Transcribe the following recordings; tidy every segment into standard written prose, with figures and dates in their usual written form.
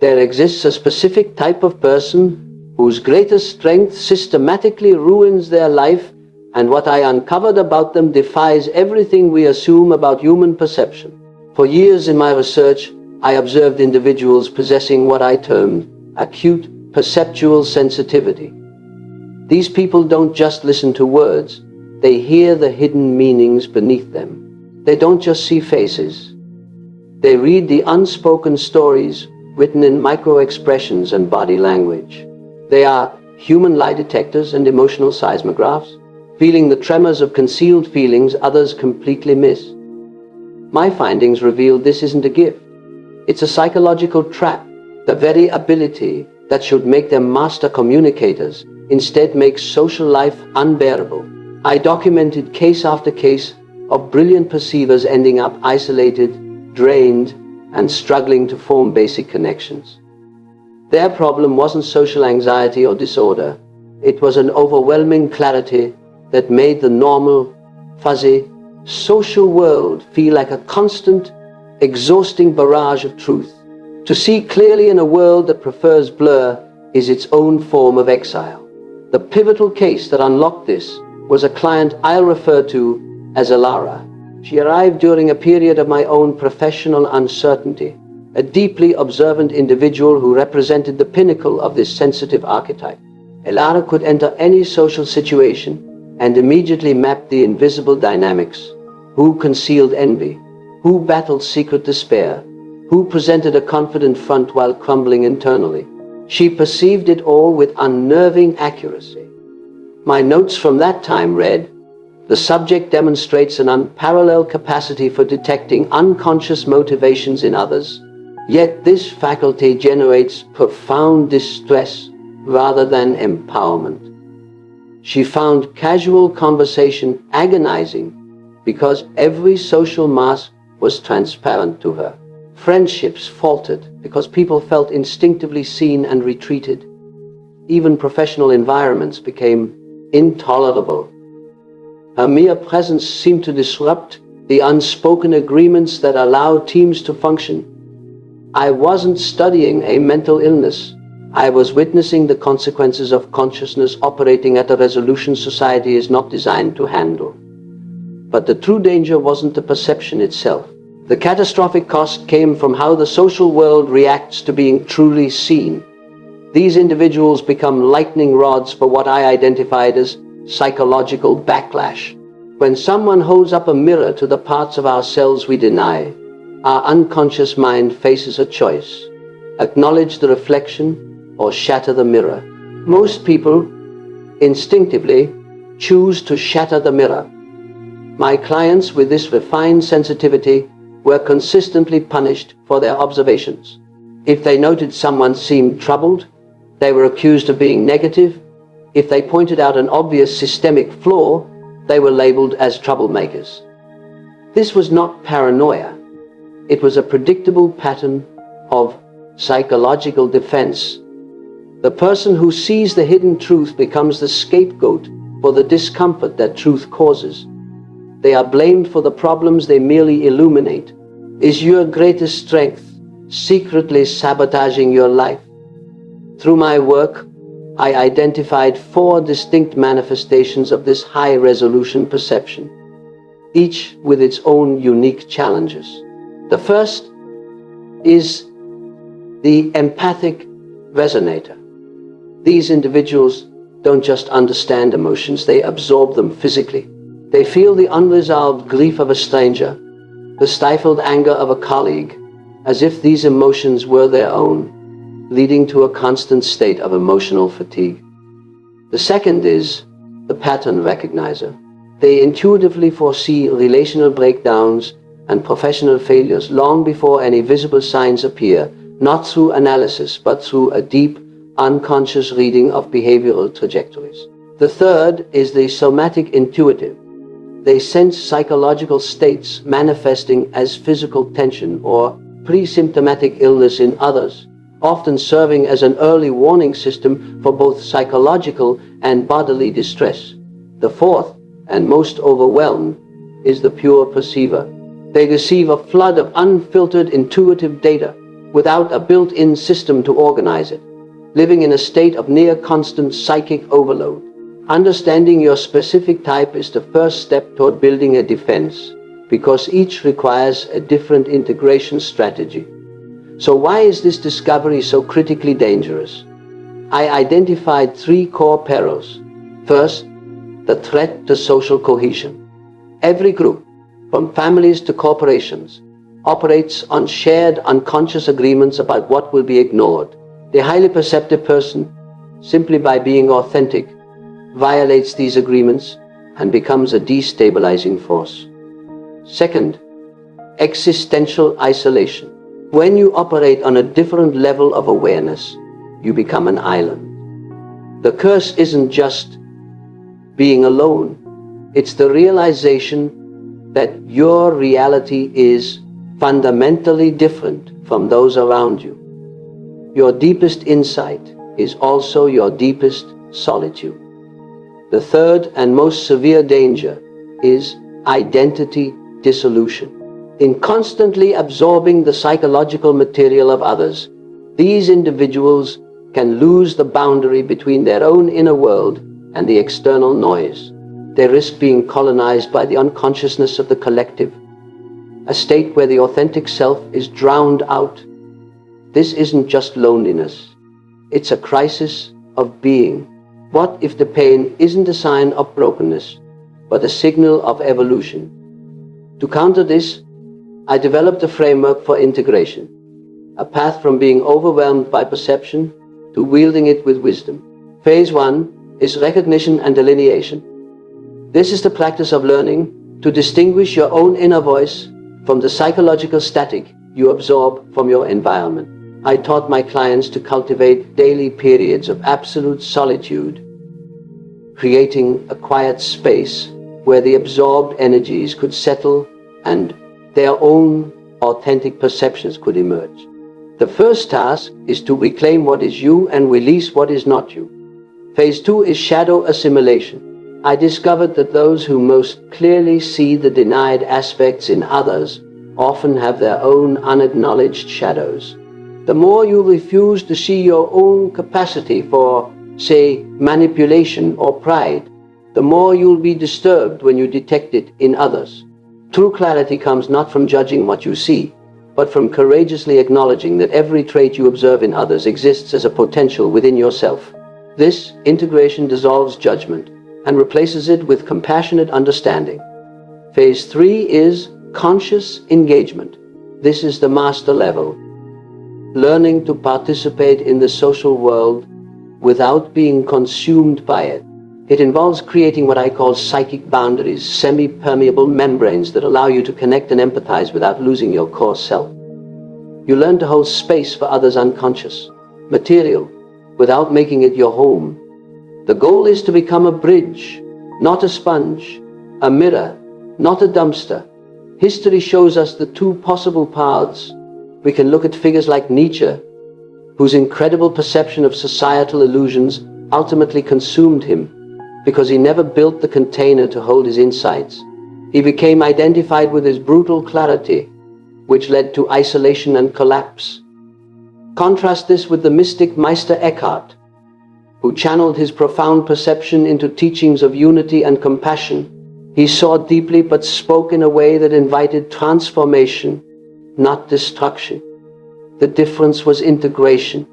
There exists a specific type of person whose greatest strength systematically ruins their life, and what I uncovered about them defies everything we assume about human perception. For years in my research, I observed individuals possessing what I termed acute perceptual sensitivity. These people don't just listen to words, they hear the hidden meanings beneath them. They don't just see faces. They read the unspoken stories written in micro-expressions and body language. They are human lie detectors and emotional seismographs, feeling the tremors of concealed feelings others completely miss. My findings reveal this isn't a gift. It's a psychological trap. The very ability that should make them master communicators instead makes social life unbearable. I documented case after case of brilliant perceivers ending up isolated, drained, and struggling to form basic connections. Their problem wasn't social anxiety or disorder. It was an overwhelming clarity that made the normal, fuzzy, social world feel like a constant, exhausting barrage of truth. To see clearly in a world that prefers blur is its own form of exile. The pivotal case that unlocked this was a client I'll refer to as Alara. She arrived during a period of my own professional uncertainty, a deeply observant individual who represented the pinnacle of this sensitive archetype. Alara could enter any social situation and immediately map the invisible dynamics: who concealed envy, who battled secret despair, who presented a confident front while crumbling internally. She perceived it all with unnerving accuracy. My notes from that time read, "The subject demonstrates an unparalleled capacity for detecting unconscious motivations in others, yet this faculty generates profound distress rather than empowerment." She found casual conversation agonizing because every social mask was transparent to her. Friendships faltered because people felt instinctively seen and retreated. Even professional environments became intolerable. Her mere presence seemed to disrupt the unspoken agreements that allow teams to function. I wasn't studying a mental illness. I was witnessing the consequences of consciousness operating at a resolution society is not designed to handle. But the true danger wasn't the perception itself. The catastrophic cost came from how the social world reacts to being truly seen. These individuals become lightning rods for what I identified as psychological backlash. When someone holds up a mirror to the parts of ourselves we deny, our unconscious mind faces a choice: acknowledge the reflection or shatter the mirror. Most people instinctively choose to shatter the mirror. My clients with this refined sensitivity were consistently punished for their observations. If they noted someone seemed troubled, they were accused of being negative. If they pointed out an obvious systemic flaw, they were labeled as troublemakers. This was not paranoia. It was a predictable pattern of psychological defense. The person who sees the hidden truth becomes the scapegoat for the discomfort that truth causes. They are blamed for the problems they merely illuminate. Is your greatest strength secretly sabotaging your life? Through my work, I identified 4 distinct manifestations of this high-resolution perception, each with its own unique challenges. The first is the empathic resonator. These individuals don't just understand emotions, they absorb them physically. They feel the unresolved grief of a stranger, the stifled anger of a colleague, as if these emotions were their own, leading to a constant state of emotional fatigue. The second is the pattern recognizer. They intuitively foresee relational breakdowns and professional failures long before any visible signs appear, not through analysis, but through a deep, unconscious reading of behavioral trajectories. The third is the somatic intuitive. They sense psychological states manifesting as physical tension or pre-symptomatic illness in others, often serving as an early warning system for both psychological and bodily distress. The fourth, and most overwhelmed, is the pure perceiver. They receive a flood of unfiltered intuitive data, without a built-in system to organize it, living in a state of near constant psychic overload. Understanding your specific type is the first step toward building a defense, because each requires a different integration strategy. So why is this discovery so critically dangerous? I identified 3 core perils. First, the threat to social cohesion. Every group, from families to corporations, operates on shared unconscious agreements about what will be ignored. The highly perceptive person, simply by being authentic, violates these agreements and becomes a destabilizing force. Second, existential isolation. When you operate on a different level of awareness, you become an island. The curse isn't just being alone. It's the realization that your reality is fundamentally different from those around you. Your deepest insight is also your deepest solitude. The third and most severe danger is identity dissolution. In constantly absorbing the psychological material of others, these individuals can lose the boundary between their own inner world and the external noise. They risk being colonized by the unconsciousness of the collective, a state where the authentic self is drowned out. This isn't just loneliness. It's a crisis of being. What if the pain isn't a sign of brokenness, but a signal of evolution? To counter this, I developed a framework for integration, a path from being overwhelmed by perception to wielding it with wisdom. Phase 1 is recognition and delineation. This is the practice of learning to distinguish your own inner voice from the psychological static you absorb from your environment. I taught my clients to cultivate daily periods of absolute solitude, creating a quiet space where the absorbed energies could settle and their own authentic perceptions could emerge. The first task is to reclaim what is you and release what is not you. Phase 2 is shadow assimilation. I discovered that those who most clearly see the denied aspects in others often have their own unacknowledged shadows. The more you refuse to see your own capacity for, say, manipulation or pride, the more you'll be disturbed when you detect it in others. True clarity comes not from judging what you see, but from courageously acknowledging that every trait you observe in others exists as a potential within yourself. This integration dissolves judgment and replaces it with compassionate understanding. Phase 3 is conscious engagement. This is the master level, learning to participate in the social world without being consumed by it. It involves creating what I call psychic boundaries, semi-permeable membranes that allow you to connect and empathize without losing your core self. You learn to hold space for others' unconscious material without making it your home. The goal is to become a bridge, not a sponge, a mirror, not a dumpster. History shows us the 2 possible paths. We can look at figures like Nietzsche, whose incredible perception of societal illusions ultimately consumed him because he never built the container to hold his insights. He became identified with his brutal clarity, which led to isolation and collapse. Contrast this with the mystic Meister Eckhart, who channeled his profound perception into teachings of unity and compassion. He saw deeply but spoke in a way that invited transformation, not destruction. The difference was integration,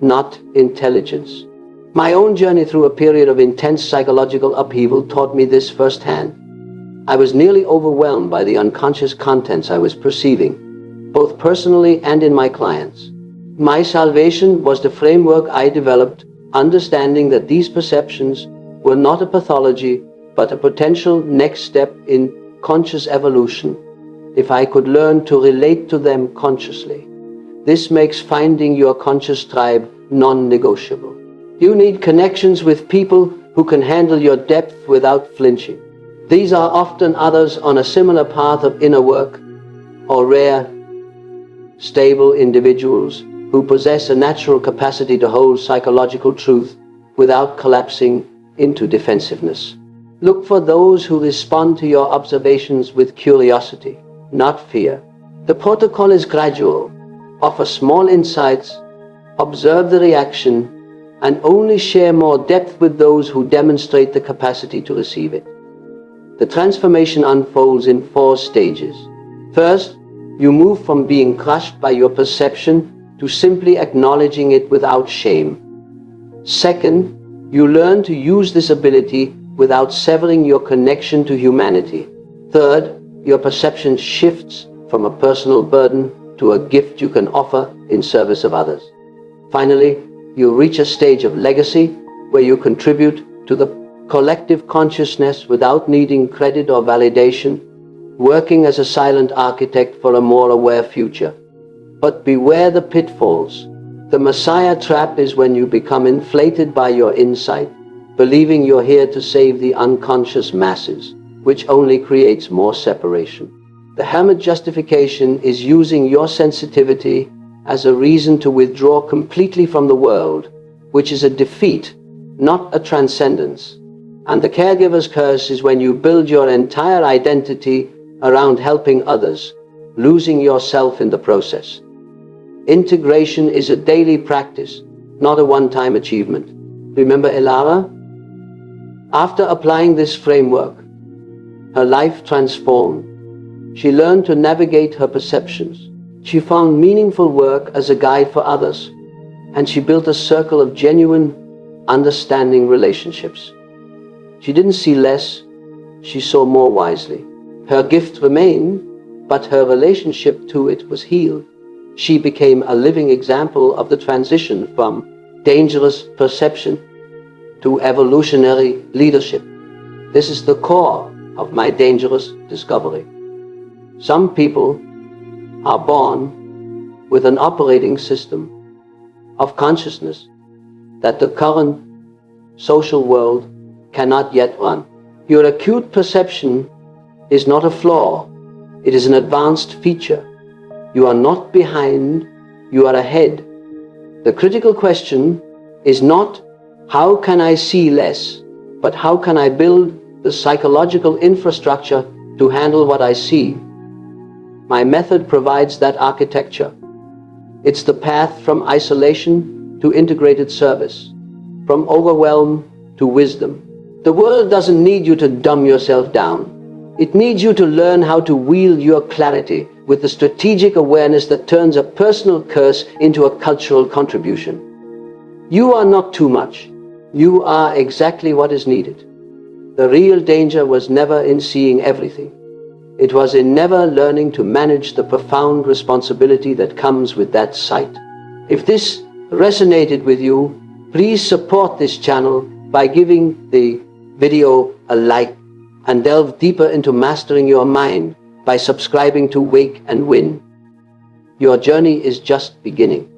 not intelligence. My own journey through a period of intense psychological upheaval taught me this firsthand. I was nearly overwhelmed by the unconscious contents I was perceiving, both personally and in my clients. My salvation was the framework I developed, understanding that these perceptions were not a pathology, but a potential next step in conscious evolution, if I could learn to relate to them consciously. This makes finding your conscious tribe non-negotiable. You need connections with people who can handle your depth without flinching. These are often others on a similar path of inner work, or rare, stable individuals who possess a natural capacity to hold psychological truth without collapsing into defensiveness. Look for those who respond to your observations with curiosity, not fear. The protocol is gradual. offer small insights, observe the reaction, and only share more depth with those who demonstrate the capacity to receive it. The transformation unfolds in 4 stages. First, you move from being crushed by your perception to simply acknowledging it without shame. Second, you learn to use this ability without severing your connection to humanity. Third, your perception shifts from a personal burden to a gift you can offer in service of others. Finally, you reach a stage of legacy where you contribute to the collective consciousness without needing credit or validation, working as a silent architect for a more aware future. But beware the pitfalls. The Messiah trap is when you become inflated by your insight, believing you're here to save the unconscious masses, which only creates more separation. The hermit justification is using your sensitivity as a reason to withdraw completely from the world, which is a defeat, not a transcendence. And the caregiver's curse is when you build your entire identity around helping others, losing yourself in the process. Integration is a daily practice, not a one-time achievement. Remember Elara? After applying this framework, her life transformed. She learned to navigate her perceptions. She found meaningful work as a guide for others, and she built a circle of genuine, understanding relationships. She didn't see less, she saw more wisely. Her gift remained, but her relationship to it was healed. She became a living example of the transition from dangerous perception to evolutionary leadership. This is the core of my dangerous discovery. Some people are born with an operating system of consciousness that the current social world cannot yet run. Your acute perception is not a flaw, it is an advanced feature. You are not behind, you are ahead. The critical question is not how can I see less, but how can I build the psychological infrastructure to handle what I see. My method provides that architecture. It's the path from isolation to integrated service, from overwhelm to wisdom. The world doesn't need you to dumb yourself down. It needs you to learn how to wield your clarity with the strategic awareness that turns a personal curse into a cultural contribution. You are not too much. You are exactly what is needed. The real danger was never in seeing everything. It was in never learning to manage the profound responsibility that comes with that sight. If this resonated with you, please support this channel by giving the video a like and delve deeper into mastering your mind by subscribing to Wake and Win. Your journey is just beginning.